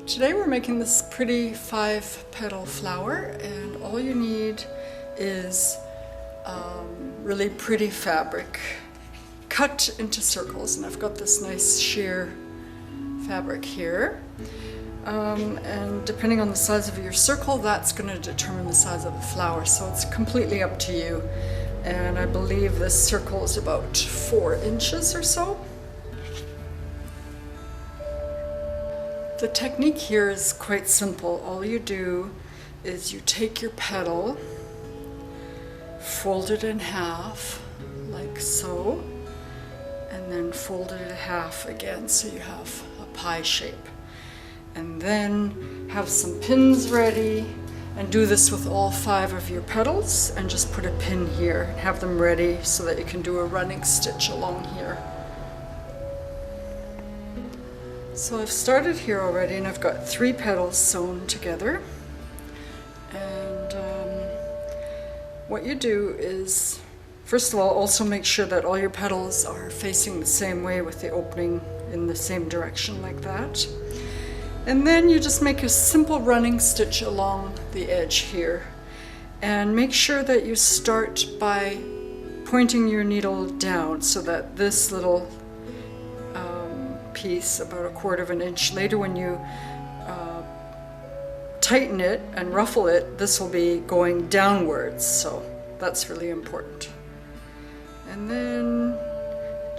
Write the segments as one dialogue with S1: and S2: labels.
S1: Today we're making this pretty 5-petal flower, and all you need is really pretty fabric cut into circles, and I've got this nice sheer fabric here. And depending on the size of your circle, that's going to determine the size of the flower, so it's completely up to you. And I believe this circle is about 4 inches or so. The technique here is quite simple. All you do is you take your petal, fold it in half, like so, and then fold it in half again so you have a pie shape. And then have some pins ready, and do this with all 5 of your petals, and just put a pin here and have them ready so that you can do a running stitch along here. So I've started here already, and I've got 3 petals sewn together. And what you do is, first of all, also make sure that all your petals are facing the same way with the opening in the same direction like that. And then you just make a simple running stitch along the edge here. And make sure that you start by pointing your needle down so that this little piece, about 1/4 of an inch later, when you tighten it and ruffle it, this will be going downwards, so that's really important. And then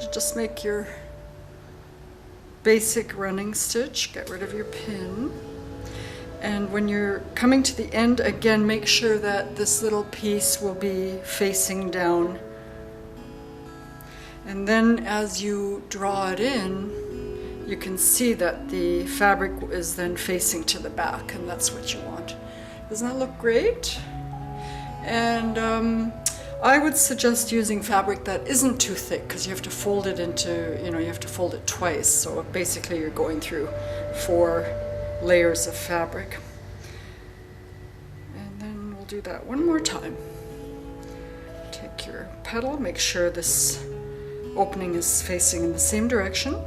S1: you just make your basic running stitch, get rid of your pin, and when you're coming to the end again, make sure that this little piece will be facing down. And then as you draw it in, you can see that the fabric is then facing to the back, and that's what you want. Doesn't that look great? And I would suggest using fabric that isn't too thick, because you have to fold it into, you have to fold it twice. So basically you're going through 4 layers of fabric. And then we'll do that one more time. Take your petal, make sure this opening is facing in the same direction.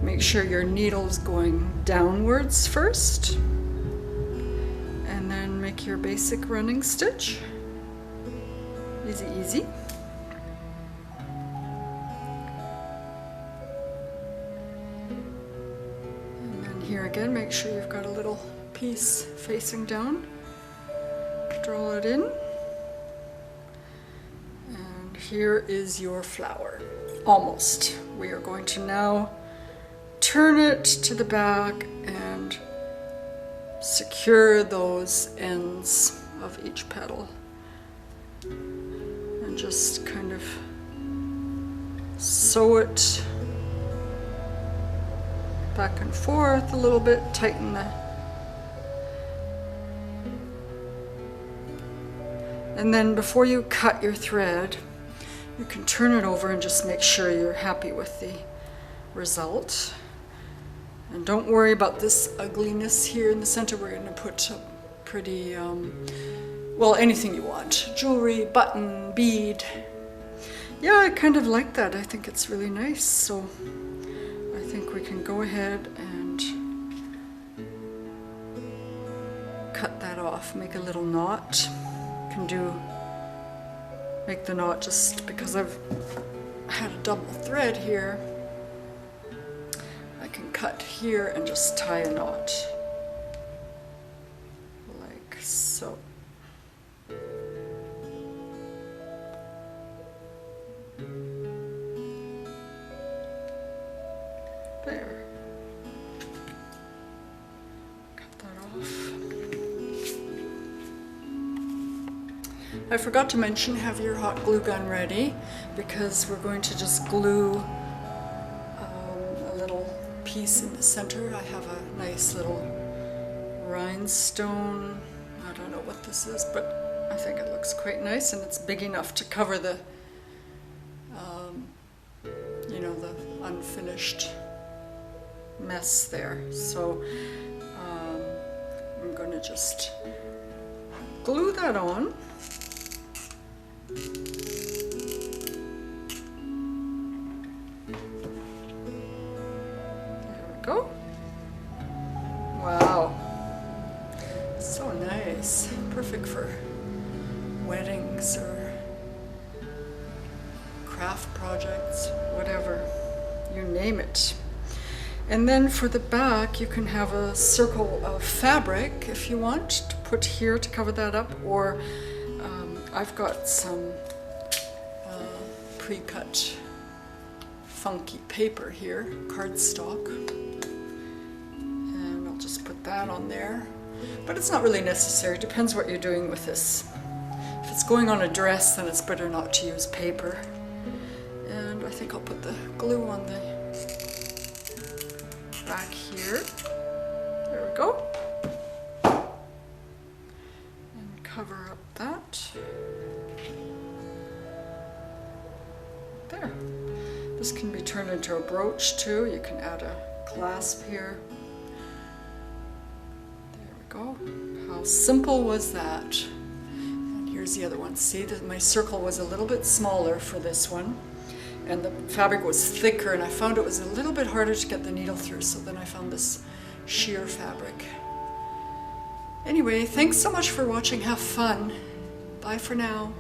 S1: Make sure your needle is going downwards first, and then make your basic running stitch. Easy, easy. And then here again, make sure you've got a little piece facing down. Draw it in. And here is your flower. Almost. We are going to now turn it to the back and secure those ends of each petal. And just kind of sew it back and forth a little bit, tighten the... And then before you cut your thread, you can turn it over and just make sure you're happy with the result. And don't worry about this ugliness here in the center. We're going to put a pretty, well, anything you want. Jewelry, button, bead. Yeah, I kind of like that. I think it's really nice. So I think we can go ahead and cut that off. Make a little knot. You can make the knot just because I've had a double thread here. I can cut here and just tie a knot, like so. There. Cut that off. I forgot to mention, have your hot glue gun ready, because we're going to just glue a little piece in the center. I have a nice little rhinestone. I don't know what this is, but I think it looks quite nice, and it's big enough to cover the the unfinished mess there. So I'm going to just glue that on. There we go. perfect for weddings or craft projects, whatever, you name it. And then for the back, you can have a circle of fabric if you want to put here to cover that up, or I've got some pre-cut funky paper here, cardstock, and I'll just put that on there. But it's not really necessary, depends what you're doing with this. If it's going on a dress, then it's better not to use paper. And I think I'll put the glue on the back here. There we go. And cover up that. There. This can be turned into a brooch too. You can add a clasp here. There we go. How simple was that? And here's the other one. See that my circle was a little bit smaller for this one, and the fabric was thicker, and I found it was a little bit harder to get the needle through, so then I found this sheer fabric. Anyway, thanks so much for watching. Have fun. Bye for now.